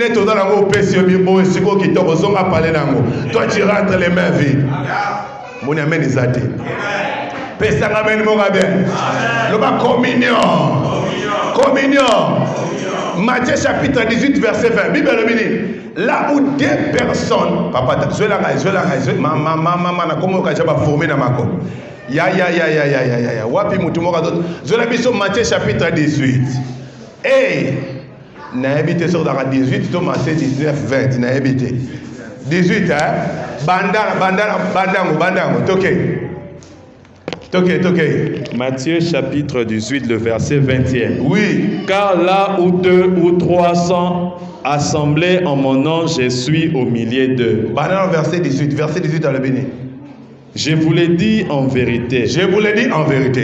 net dans la pesio bibo siko qui to zonga parler nango. Toi tu rentres les mains vides. Mon amen izate. Pesa ngamen mo bien. Le ba communion. Communion. Matthieu chapitre 18 verset 20. Bible le mini. Là où deux personnes, papa, maman, comment on va former dans ma com. Ya. Wapi mutumoka d'autres. Je l'ai mis sur Matthieu chapitre 18. Et n'a habité sur dans 18, to Matthieu 19, 20, n'a habité. 18, hein? Bandango, toqué. Matthieu chapitre 18, le verset 20e. Oui. Car là où 2 ou 3 sont assemblés en mon nom, je suis au milieu d'eux. Bandango, verset 18 dans le béni. Je vous l'ai dit en vérité.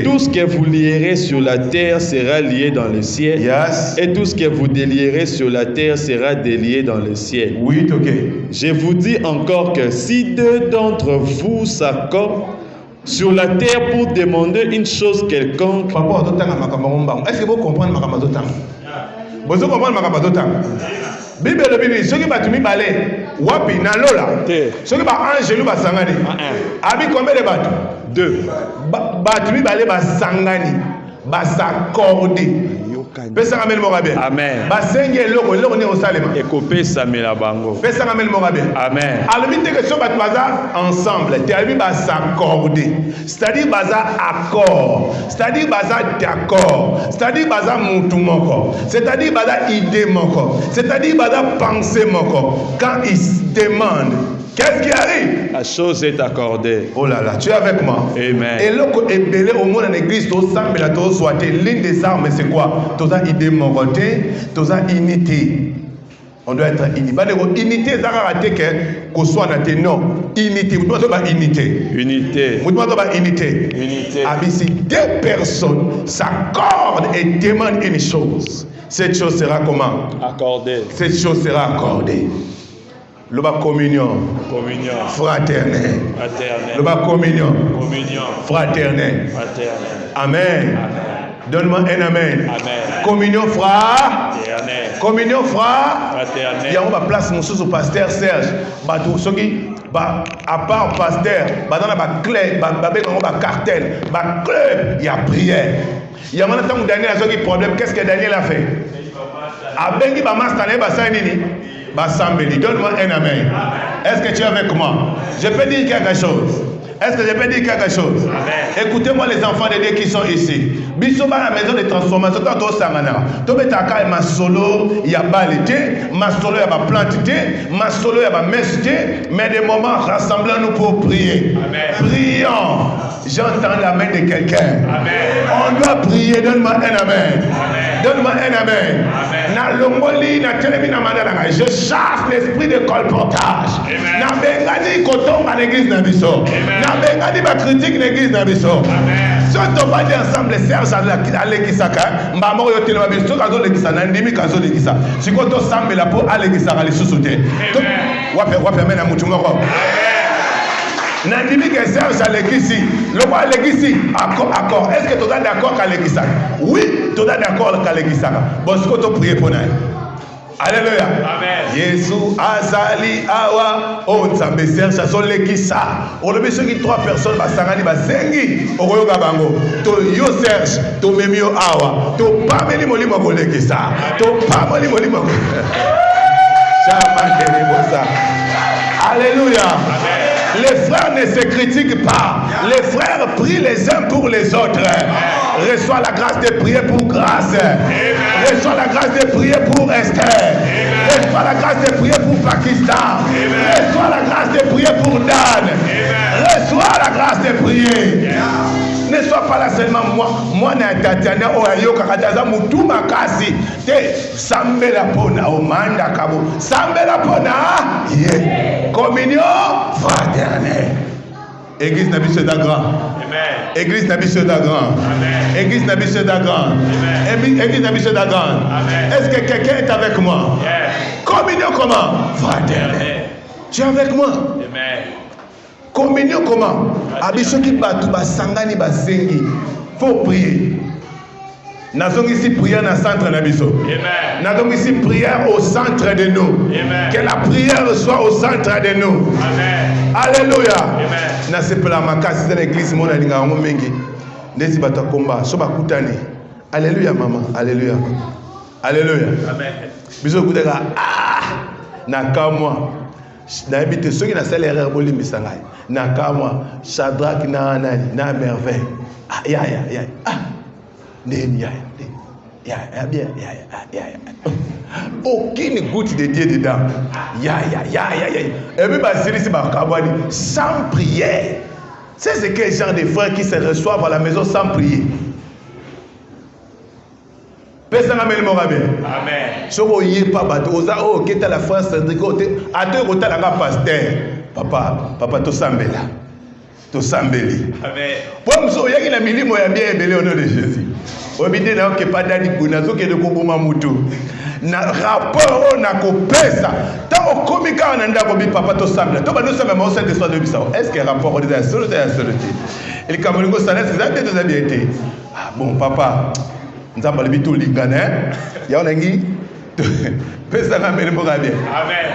Tout ce que vous lierez sur la terre sera lié dans le ciel. Yes. Et tout ce que vous délierez sur la terre sera délié dans le ciel. Oui, ok. Je vous dis encore que si 2 d'entre vous s'accordent sur la terre pour demander une chose quelconque. Papa, est-ce que vous comprenez ma camarade? Vous comprenez ma camarade? Bible le bini, ceux qui battent mi balé, wapi na lola. Ceux qui battent angelu ba sangani. Abi combien de bateaux? 2. Battu mi balé ba sangani, ba s'accorder. Pesa ngamel morabe. Amen. Ba senge loko ne osalema. Ekopé samela bango. Pesa ngamel morabe. Amen. Alors binte que so battu baza ensemble, te abi ba s'accorder. C'est-à-dire baza accord, c'est-à-dire baza d'accord, c'est-à-dire baza mutu moko, c'est-à-dire baza idée moko, c'est-à-dire baza pensée moko. Quand ils se demandent qu'est-ce qui arrive? La chose est accordée. Oh là là, tu es avec moi. Amen. Et là, belé au monde en église, tout ça, mais là, tout soit l'une des armes, c'est quoi? Tout ça, idée mon côté, tout ça, unité. On doit être unis. Unité, ça va rater qu'on soit dans non. Unité. Vous devez pas unité. Unité. Vous devez pas unité. Unité. Si 2 personnes s'accordent et demandent une chose, cette chose sera comment? Accordée. Cette chose sera accordée. Le bas communion. Fraternelle. Le bas communion. Fraternelle. Amen. Donne-moi un amen. Communion fraternelle. Communion fraternelle. Il y a une place au pasteur Serge. À part pasteur, dans la clé, cartel, club, il y a prière. Il y a maintenant Daniel a un problème. Qu'est-ce que Daniel a fait? Abengi ba master ba sanini. Donne-moi un amen. Est-ce que tu es avec moi? Je peux dire quelque chose. Est-ce que je peux dire quelque chose? Écoutez-moi les enfants de Dieu qui sont ici. Bisoba la maison de transformation. Toi, Sangana. Toi, Betaka et ma solo, il y a balité. Ma solo, il y a ma plantité. Ma solo, il y a ma messité. Mais des moments, rassemblons-nous pour prier. Amen. Prions. J'entends la main de quelqu'un. On doit prier. Donne-moi un amen. Donne-moi un amen. Je chasse l'esprit de colportage. Na bengani kotomba l'église na biso. Na bengani ba critique l'église na biso. Si on va dire ensemble Serge alekisaka, mbamo yo telema biso kazo lekisa na ndimi kazo lekisa. Siko to sambela po alekisaka lisusu te. Wa permet na mutu ngoko. Nandimi que Serge alekisi, le roi alekisi, accord. Est-ce que tu es d'accord avec Alekisa? Oui, tu es d'accord avec Alekisa. Bon, ce que tu pries pour nous. Alléluia. Amen. Jésus azali awa on zambe Serge azolekisa. On le met sur 3 personnes basangani basengi okoyoka bango. To yo Serge, to memio awa, to pameli molimo kolekisa. To pameli molimo. Alléluia. Amen. Les frères ne se critiquent pas. Les frères prient les uns pour les autres. Reçois la grâce de prier pour Grâce. Reçois la grâce de prier pour Esther. Reçois la grâce de prier pour Pakistan. Reçois la grâce de prier pour Dan. Reçois la grâce de prier. Ne sois pas là seulement moi na tatana o ayo kakataza mutu makasi te sambela pona o manda kabo sambela pona communion fraternelle. Église na biso da grand. Amen. Église na biso da grand. Amen. Église na biso da grand. Amen. Église na biso da grand. Amen. Est-ce que quelqu'un est avec moi? Yes. Communion comment? Fraternelle. Tu es avec moi? Amen. Communion comment? Abiso qui batu basangani basengi. Faut prier. Nous ici prière dans le centre de biso. Nous ici prière au centre de nous. Amen. Que la prière soit au centre de nous. Amen. Alléluia. Na sepela makasi dans l'église mona linga ngo mengi. Ndesi bato komba so bakutani. Alléluia maman. Alléluia. Alléluia. Amen. Biso kutaka na kamwa. Na habite ceux qui na sala erreur bolimbisa ngai. Na kamwa Shadrach na merveille. Ya. Aucune goutte de Dieu dedans. Et puis, sans prière. C'est ce que genre de frères qui se reçoivent à la maison sans prier. Amen. Si vous n'avez pas la France, papa, to sambela. To sambeli. Amen. Pour nous, il y a une milimo ya bien belé au nom de Jésus. Obide na ke padani kuna zo ke de koboma mutu. Na rapport na ko pesa. Ta okomika na ndako bi papa to sambela. To ba no sambela mo sente so de bisao. Est-ce que rapport de la soluté à soluté? Il kamolingo sana c'est ça de bien été. Ah bon papa. Nzamba le bitu lingana. Ya onangi. Pesa na mele mo bien. Amen.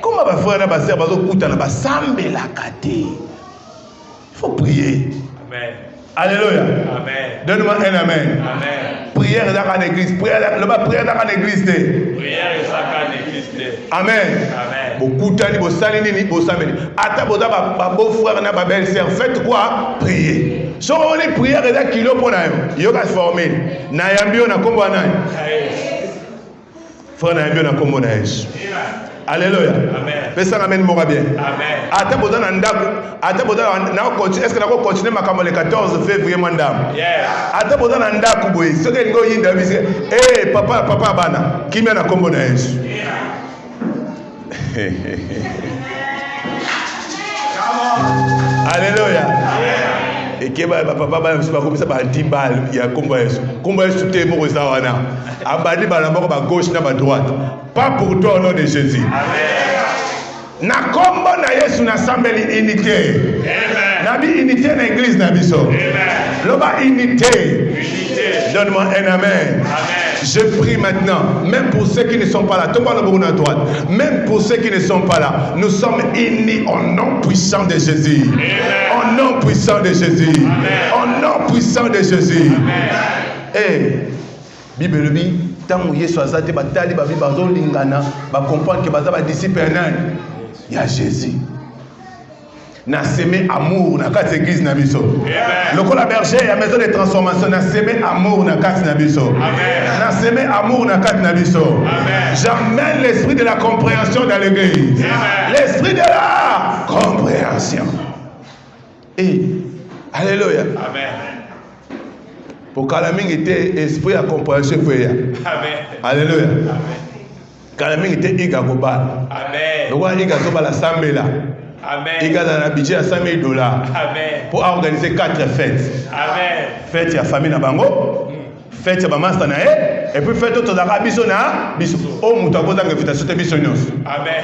Comment va frère na ba sœur bazo kuta na ba sambela kate. Il faut prier. Amen. Alléluia. Amen. Donne-moi un amen. Amen. Prière dans l'église. Prière dans l'église. Prière dans l'église. Amen. Amen. Beaucoup de gens qui sont ata boda ba beau frère na ba belle sœur. Faites quoi? Prier. Si on est prière dans kilo pour na yo ka former. Na yambio na kombo na. Frère na yambio na kombo na Yesu. Alléluia. Amen. Pesa amen mo bien. Amen. Ata boda na ndako, ata boda na continue, est-ce que na ko continuer makambo le 14 février mandam? Yes. Ata boda na ndako boy, ce que ngo yinda bise, papa bana, kimya na kombo na Yesu. Alléluia. Amen. Et que papa bana se ba komisa ba antibal ya kombo Yesu. Kombo Yesu te mo za wana. Abadi bana moko ba gauche na ba droite. Pas pour toi au nom de Jésus. Amen. Na kombo na Yesu na sambeli unité. Amen. Na bi unité na église na biso. Amen. Loba unité. Unité. Donne-moi un amen. Amen. Je prie maintenant, même pour ceux qui ne sont pas là, tout le monde à droite, même pour ceux qui ne sont pas là, nous sommes unis au nom puissant de Jésus. Amen. Au nom puissant de Jésus. Amen. Au nom puissant de Jésus. Amen. Bible le dit. Tant Yesu azate batali ba bibazo lingana ba comprendre que baza ba disciple nan ya Jésus. Na semer amour na quatre église na biso. Loko la berger ya maison de transformation na semer amour na quatre na biso. Amen. Na semer amour na quatre na biso. Amen. J'emmène l'esprit de la compréhension dans l'église. L'esprit de la compréhension. Et alléluia. Amen. Pour Kalaming était esprit à compréhension pour eux. Amen. Alléluia. Amen. Kalaming était Iga Gobal. Amen. Donc Iga Gobal a 100 000 là. Amen. Iga dans un budget à $100 000. Amen. Pour organiser 4 fêtes. Amen. Fête à famille na bango. Fête à master na et puis fête autour d'Arabie na biso. Oh mutago dans invitation de bisonios. Amen.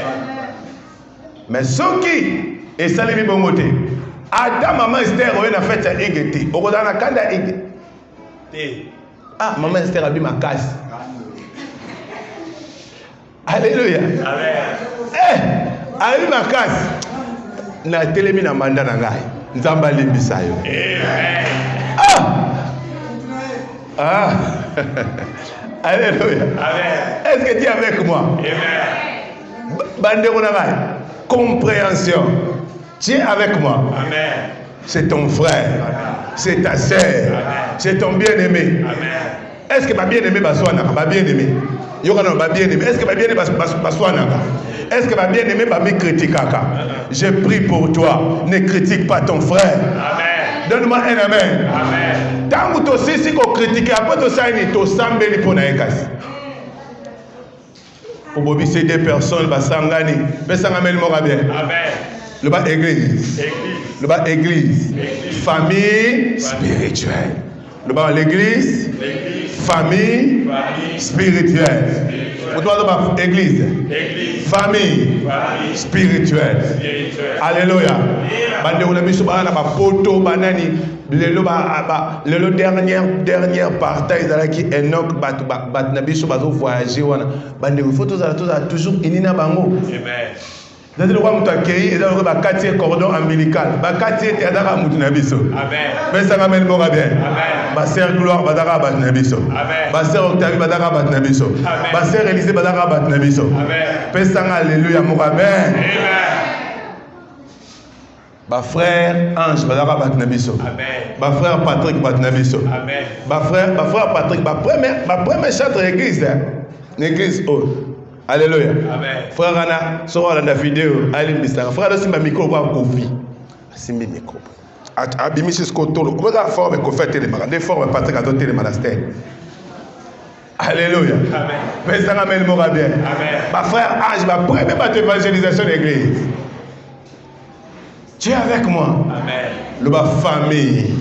Mais ceux qui et salimi bongote. Adam maman Esther on a fait à Igete. Au dans la kanda Igete. Ah, maman Esther a bu ma casse. Alléluia. Amen. A bu ma casse. Na telemi na manda na ngai. Nzamba limbisa yo. Amen. Ah. Alléluia. Amen. Est-ce que tu es avec moi? Amen. Bandero na ngai. Compréhension. Tu es avec moi. Amen. C'est ton frère. C'est ta sœur. C'est ton bien-aimé. Est-ce que ma bien-aimé baswana? Ma bien-aimé. Yokana ma bien-aimé. Est-ce que ma bien-aimé baswana? Est-ce que ma bien-aimé va me critiquer? Je prie pour toi. Ne critique pas ton frère. Amen. Donne-moi un amen. Amen. Tant que tu sais si qu'on critique, après tu sais ni tu sambeli pour naïkas. Pour bobi ces deux personnes basangani. Besangamel morabien. Amen. Le bas église. Le bas église. Famille spirituelle. Le bas l'église. Famille spirituelle. Vous doit église. famille spirituelle. Alléluia. Bande na biso ba na ba poto banani lelo dernière partie ezalaki Enoch bat na biso bazo voyager wana bande faut toujours inina bango. Amen. Dans le roi Moutakéi, et dans le quartier cordon ombilical, le quartier Tadara Moutinabiso. Amen. Mais ça m'amène mon bien. Amen. Ma sœur Gloire Badara Batnabiso. Amen. Ma sœur Octavie Badara Batnabiso. Amen. Ma sœur Élisée Badara Batnabiso. Amen. Pessang Alléluia mon Amen. Amen. Ma frère Ange Badara Batnabiso. Amen. Ma frère Patrick Batnabiso. Amen. Ma frère Patrick, ma première châtre église, l'église haute. Alléluia. Amen. Frère Anna, sur la vidéo, allez bisanga. Frère de Simba micro quoi Kofi. Simba micro. Abimi jusqu'au tolo. Comment ça forme qu'on fait les marades, des formes Patrick à doter les monastères. Alléluia. Amen. Bisanga mel mora bien. Amen. Ma frère Ange, ma première évangélisation de l'église. Tu es avec moi. Amen. Le bas famille.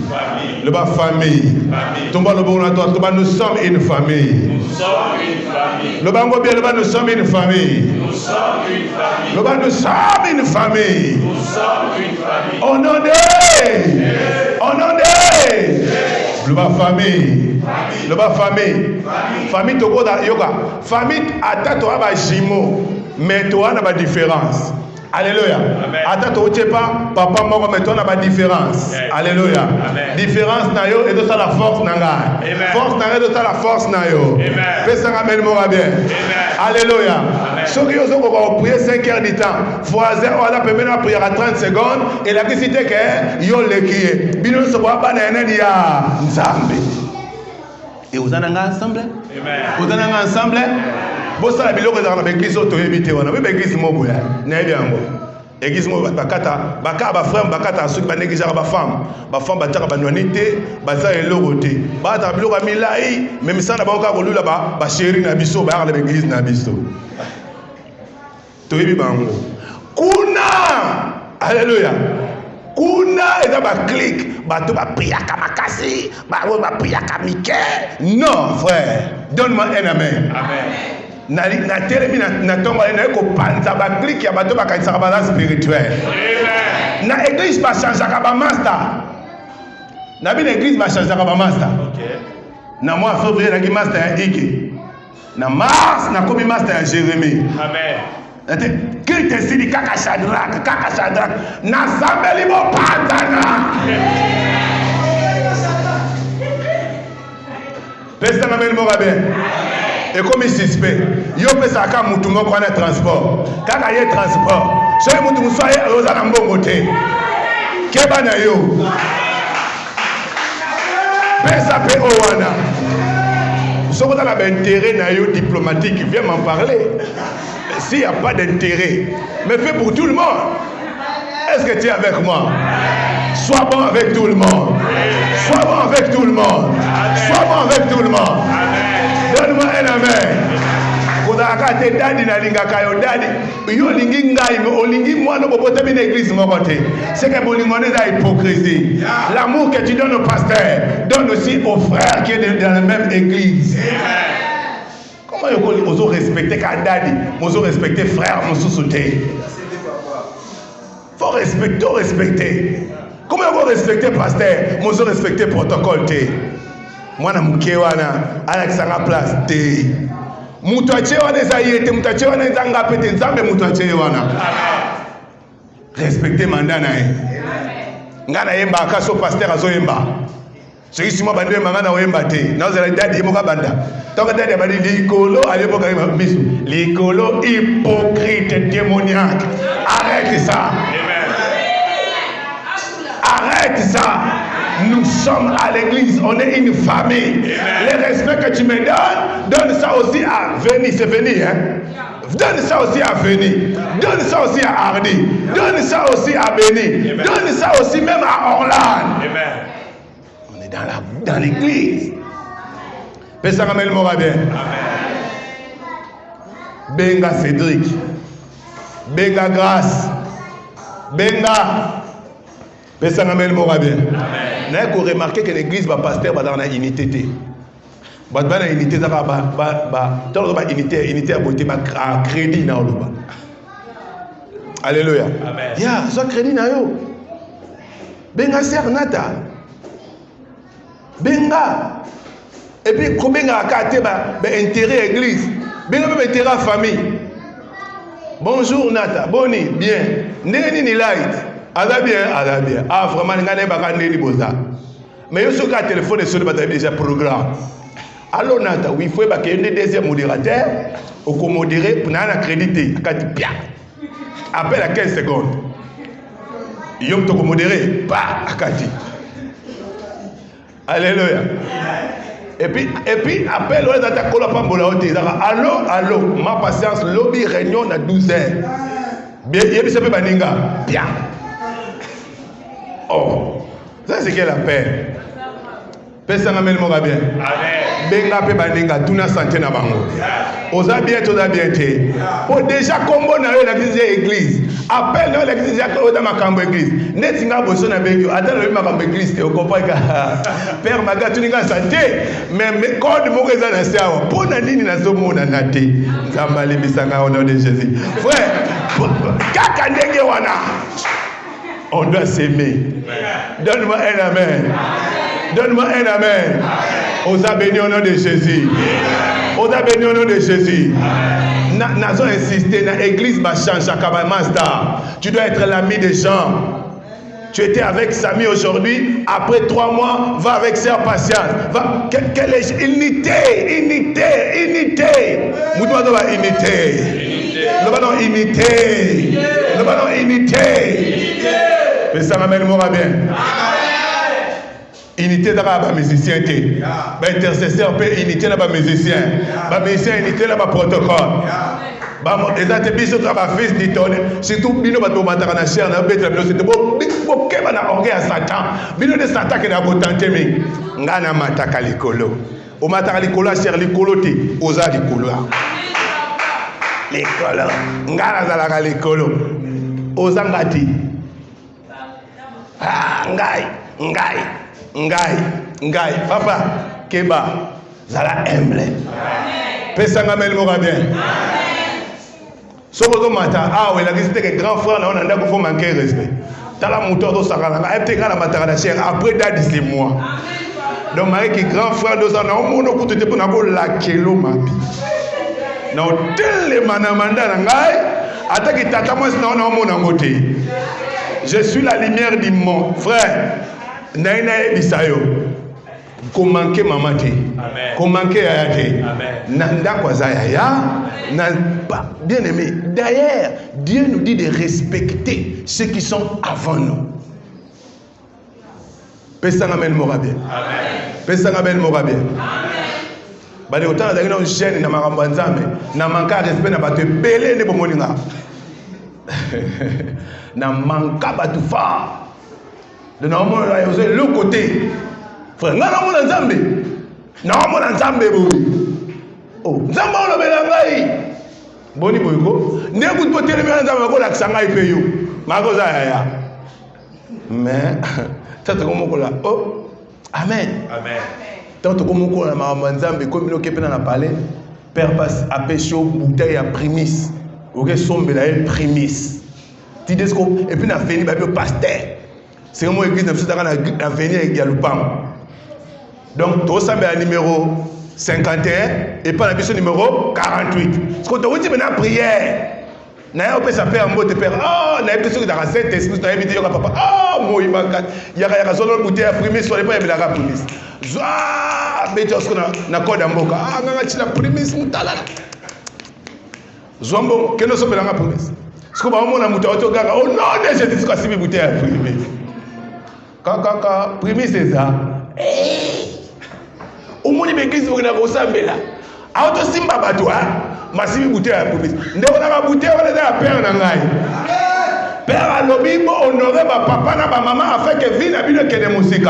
Le bas famille. Nous sommes une famille. Nous sommes une famille. Le bas bien, le bas nous sommes une famille. Nous sommes une famille. Le bas nous sommes une famille. Nous sommes une famille. Au nom de. Au nom de. Le bas famille. Le bas famille. Famille Togoda Yoga. Famille Ata Torah ba Jimo. Mais toi n'a pas de différence. Alléluia. Attends, tu sais pas, papa mort, mais toi, on a pas de différence. Alléluia. Différence, nayo, et de ça la force, nanga. Force, nayo, de ça la force, nayo. Fais ça, ramène moi bien. Alléluia. Ceux qui ont prié 5 heures du temps, voisin, on a permis la prière à 30 secondes, et la question est que, yo le qui bino se voit pas dans un dia, Nzambe. Et vous en avez ensemble? Vous en avez ensemble? Bossa la biloko za na l'église auto éviter wana ba église mobo ya na yango église mobo bakata ba frère bakata soki ba négliger ba femme ba taka ba nwanité ba za eloko te ba ta biloko milai même ça na ba ka kolula ba chéri na biso ba la église na biso to yebi bango kuna alléluia kuna eza ba clique ba to ba priaka makasi ba priaka mike non frère donne-moi un amen. Amen. Na telemi na tongo na ko panza ba clique ya bato ba kanisa ba spirituel. Amen. Na église ba changer ka ba master. Na bi église ba changer ka ba master. OK. Na moi février na ki master ya Ike. Na mars na komi master ya Jérémie. Amen. Ate kite sidi kaka Shadrach na sambeli mo panzana. Pesa na meli mo ba bien. Et comme il suspect, yo pesa ka mutu moko na transport. Kaka ye transport. So mutu musaye oza na mbongo te. Keba na yo. Pesa pe owana. So ko na intérêt na yo diplomatique, viens m'en parler. S'il n'y a pas d'intérêt, mais fais pour tout le monde. Est-ce que tu es avec moi? Sois bon avec tout le monde. Sois bon avec tout le monde. Sois bon avec tout le monde. Donne-moi un amen. Kodaka te dadi na lingaka yo dadi. Yo lingi ngai me olingi mwana bobote bi na église moko te. C'est que bolingo neza hypocrisie. L'amour que tu donnes au pasteur, donne aussi au frère qui est dans la même église. Comment yo ozo respecter ka dadi, ozo respecter frère mosusu te. Faut respecter. Comment yo respecter pasteur, mozo respecter protocole te. Mwana mke wana alakisanga place te mutu ache wana ezayete mutu ache wana ezanga pete nzambe mutu ache wana respecter mandat na ye ngana yemba akaso pasteur azoyemba soki sima bande manga na oyemba te nazala dadi yemoka banda tonga dadi abadi likolo alemoka misu likolo hypocrite démoniaque arrête ça. Arrête ça. Nous sommes à l'église, on est une famille. Amen. Le respect que tu me donnes, donne ça aussi à Veni, c'est Veni, hein? Donne ça aussi à Veni, donne ça aussi à Hardy, donne ça aussi à Béni, donne ça aussi même à Orlane. Amen. On est dans l'église. Pesa Kamel Morabien. Benga Cédric, Benga Grâce, Benga. Pesa Kamel Morabien. Vous avez remarqué que l'église va pasteur dans la unité. Badbana unité za ba unité à beauté ba crédit na oloba. Alléluia. Amen. Ya, so crédit na yo. Benga ser nata. Benga. Et puis kobenga akate ba intérêt église. Benga ba intérêt famille. Bonjour Nata. Boni, bien. Neni ni light. Ada bien, ada bien. Ah vraiment ngane ba ka neni boza. Mais yo so ka téléphone sur le batterie déjà programme. Allô Nata, oui, il faut que un deuxième modérateur ou modérer pour na crédité. Akati pia. Appelle à 15 secondes. Yom to modérer, pas akati. Alléluia. Et puis appelle les attaques la pambola hote. Allô, ma patience lobby réunion à 12h. Bien, il y a baninga. Bien. Oh, ça c'est quelle appel. Personne n'amène mon bien. Amen. Benga pe baninga tuna santé na bango. Oza bien té. Oh déjà combo na l'église. Appelle na l'église ya ko da makambo église. Netinga boso na bengi. Attends le makambo église te o comprend ka. Père maga tuninga santé. Mais code mo reza na sawa. Pona nini na zomo na naté. Nzamba libisanga au nom de Jésus. Frère, kaka ndenge wana. On doit s'aimer. Donne-moi un amen. Donne-moi un amen. Aux a béni au nom de Jésus. Aux a béni au nom de Jésus. Nous avons insisté dans l'église Bachan, Chakaba Master. Tu dois être l'ami des gens. Tu étais avec Samy aujourd'hui. Après 3 mois, va avec Sœur Patience. Quelle est unité. Nous devons avoir unité. Nous devons unité. Nous devons unité. Mais ça m'amène moi bien. Unité dans les musiciens, les intercesseurs, unité dans les musiciens, les musiciens, unité dans les protocoles. Les atébis sont les fils d'Iton, surtout Bino Batomatara na chair, na betre, c'est beau, Bokeba na orgueil à Satan, Bino de Satan qui n'a pas tenté, mais Ngana Mataka Likolo. Au Mataka Likolo, cher Likolo, Oza Likolo. Likolo, Ngana Zalaka Likolo, Oza Ngati. Ngai, papa, Keba, Zala humble. Pesanga mel mora bien. Sokozo mata, ah oui, la visite que grand frère, on a faut manquer respect. T'as la moto de Sarana, elle te gana matara la chair, après dadi c'est moi. Donc, marie qui grand frère de ça, on a coûté pour la kilo mapi. Non, tel les manamanda ngai, attaque tata moi, sinon on a monté. Je suis la lumière du monde, frère. Naina bisayo. Ko manquer mamate. Ko manquer ayate. Nanda kwa zaya. Bien aimé. D'ailleurs, Dieu nous dit de respecter ceux qui sont avant nous. Pesanga mel morabien. Amen. Pesanga mel morabien. Amen. Bale otala da ngina jeune na makambo nzambe na manka respect na bato belé ne bomoninga. Na manka batu fa. De normalement le côté frère nga na mona nzambe na mona nzambe bo oh nzambe ono belangai boni boyko ne ku potele me nzambe ko la kisanga ipe yo mako za ya mais tata ko moko la oh amen tata ko moko la ma nzambe ko mino kepena na parler père passe a pécho bouteille à prémisse oke sombela prémisse ti desco et puis na fini ba pasteur. C'est moi église na venir avec Yalupam. Donc, tu as le numéro 51 et pas la numéro 48. Ce que tu as dit maintenant, prière. Na yo pesa père mbote père. Oh, na yo que dans cette esprit na yo papa. Oh, moi il manque. Il y a solo bouteille primé sur les pas il la prémisse. Zwa, beto ce na code mboka. Ah, nganga china prémisse mutalala. Zombo, que no so pelanga prémisse. Ce que ba mona mutato gaga. Oh non, déjà c'est ce que sibi bouteille primé. Kaka, premier César. Au monde de l'église, vous avez ressemblé là. Auto simba bateau, massive bouteille à la police. Nous avons une bouteille, on a la père dans l'ail. Père à l'obimo, honorer ma papa, ma maman, afin que vie n'a plus que des musiques.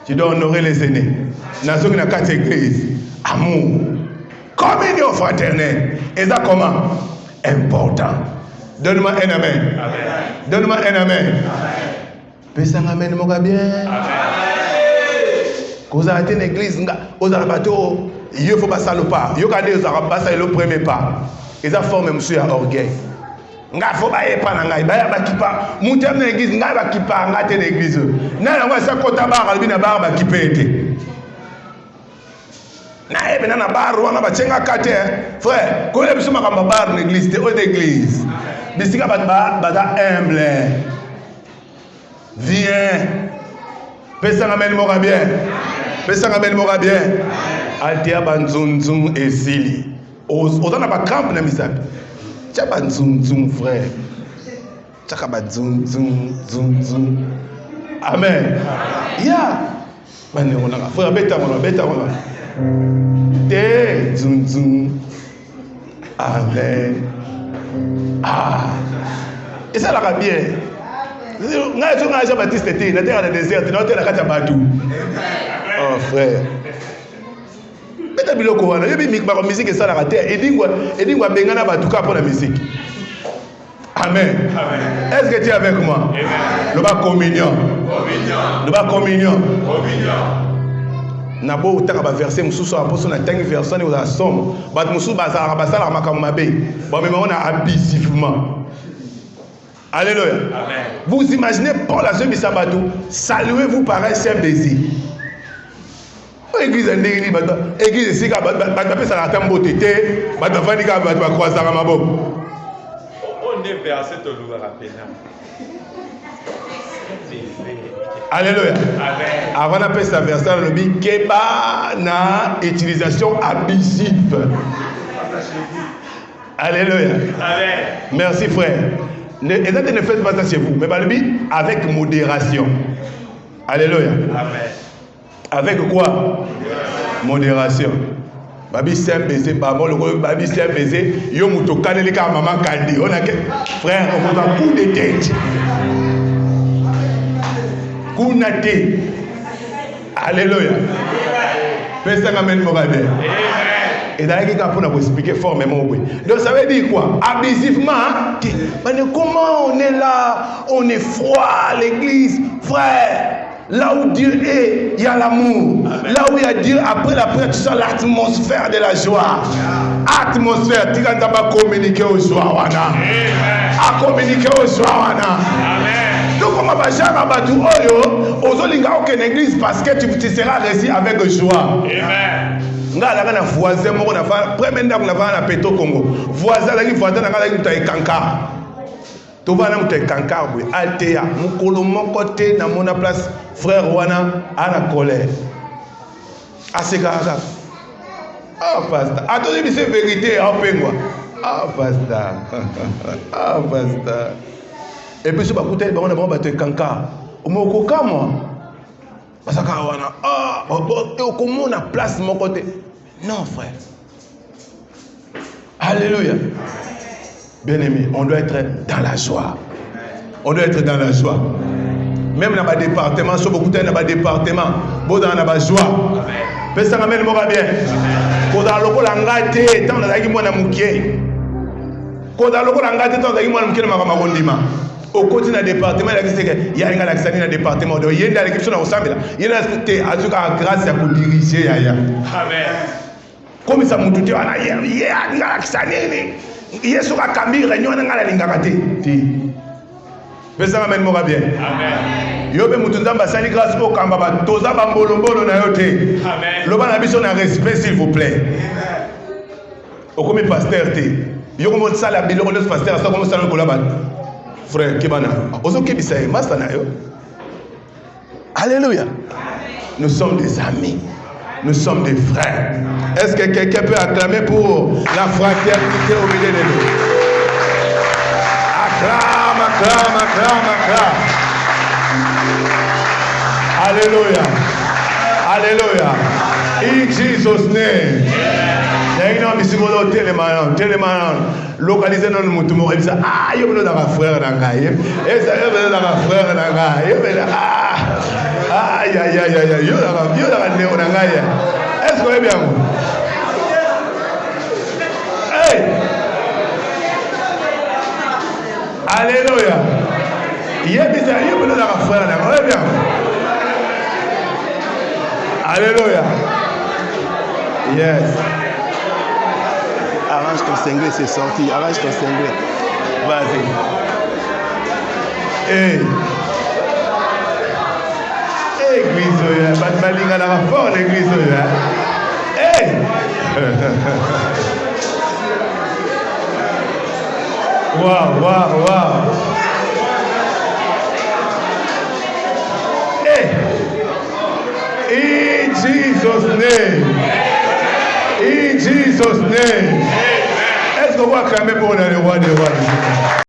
Tu dois honorer les aînés. Dans une carte église, amour, communion fraternelle. Et ça comment? Important. Donne-moi un amen. Donne-moi un amen. Pesanga amen mon gars bien. Vous arrêtez une église, vous avez bateau, il faut pas salopard. Il faut pas le premier pas. Ils ont formé monsieur à orgueil. Nga faut pas y pas nga ba ba kipa mutem na église nga ba kipa nga te na église na nga sa kota ba kalbi na ba kipete na ebe na bar wana ba chenga kate frère ko le biso makamba bar na église te o d'église bisika ba da humble viens pesa nga mel moka bien pesa nga mel moka bien altia banzunzun esili ozana ba camp na misapi Tchaba zoom zoom frère. Tchaba zoom zoom zoom zoom. Amen. Ya. Bane on a frère beta on. Te zoom zoom. Amen. Ah. Et ça la bien. Nga tu nga Jean Baptiste était na terre de désert, na terre la kata badou. Oh frère. Beta biloko wana yebi mikba musique ça la terre edingwa bengana batuka pour la musique. Amen. Amen. Est-ce que tu es avec moi? Amen. Le bas communion. Le bas communion. Nabo utaka ba verset mususu aposo na tangi verset ni za somme. Bat mususu bazara basala makambo mabe. Bon mais on a abusivement. Alléluia. Amen. Vous imaginez Paul à ce bisabatou, saluez-vous par un seul baiser. Église ndenge ni église sika ba pesa na tambo tete ba fandi ka ba croiser ka maboko on est verset to louer rapena. Alléluia. Amen. Avant na pesa verset le bi keba na utilisation abusive. Alléluia. Amen. Merci frère. Ne faites pas ça chez vous mais balbi avec modération. Alléluia. Amen. Avec quoi? Modération. Babi c'est baiser, babi c'est baiser. Yo muto kaneli ka maman kandi. On a que frère, on va coup de tête. Coup na tête. Alléluia. Pesa ngamen mogabe. Et d'ailleurs qui pour nous expliquer formellement. Donc ça veut dire quoi? Abusivement. Comment on est là, on est froid à l'église, frère. Là où Dieu est, il y a l'amour. Là où il y a Dieu, après la prière, tu sens l'atmosphère de la joie. Atmosphère, tu vas communiquer aux joies. À communiquer aux joies. Donc, on va jamais abattre aux linga aucune église parce que tu seras réussi avec joie. Amen. Nga la na voisin moko na fa premier ndako na fa na peto Congo. Voisin la ki voisin na ngala ki mutai kanka. To ba na mutai kanka bwe altea mukolo moko te na mona place frère wana ana colère. Aseka aka. Ah pasteur, attendez mais c'est vérité en pengwa. Ah pasteur. Ah pasteur. Et puis ce ba kutai ba on a ba te kanka. Omoko kama. Basaka wana ah comment on a place mon côté. Non frère. Alléluia. Bien-aimé, on doit être dans la joie. On doit être dans la joie. Même dans le département, sur beaucoup de dans le département, bon dans la joie. Personne n'amène moi bien. Quand dans le col engagé, tant dans la guimon à moukier. Quand dans le col engagé, tant dans la guimon à moukier, ma marondima. Au côté d'un département, il y a un accès dans le département. Il y a une équipe au ensemble. Il y a en tout cas grâce à vous diriger. Amen. Comme ça, mon tuteur, il y a un accès. Il y a sur la caméra, il y a un lingakate. Personne n'amène moi bien. Amen. Il y a un mouton d'ambassade grâce au Kambaba. Toza bambolo na yote. Amen. Le ban ambition na respect s'il vous plaît. Au comme pasteur té. Il y a comme ça la bille le pasteur ça comme ça le collab. Frère Kibana. Ozo kebisa e master na yo. Alléluia. Nous sommes des amis. Nous sommes des frères. Est-ce que quelqu'un peut acclamer pour la fraternité au milieu de nous? Acclame, acclame, acclame, acclame. Alléluia. Alléluia. In Jesus' name. Il y a une ambition de télémanon. Localisé dans le mouton. Il dit ah, il y a un frère dans la gaille. Et ça, il y a un frère dans la gaille. Ah, aïe, aïe, aïe, aïe, aïe. Il y a un néo dans la gaille. Est-ce que vous avez bien? Hey! Alléluia. Il y a un frère dans la gaille. Alléluia. Yes. Arrange ton cinglé, c'est sorti. Arrange ton cinglé. Vas-y. Hey. Église, pas de maligne à la fort, l'église. Hey. Wow. Hey. In Jesus' name. In Jesus' name. Est-ce que vous acclamez pour le roi des rois?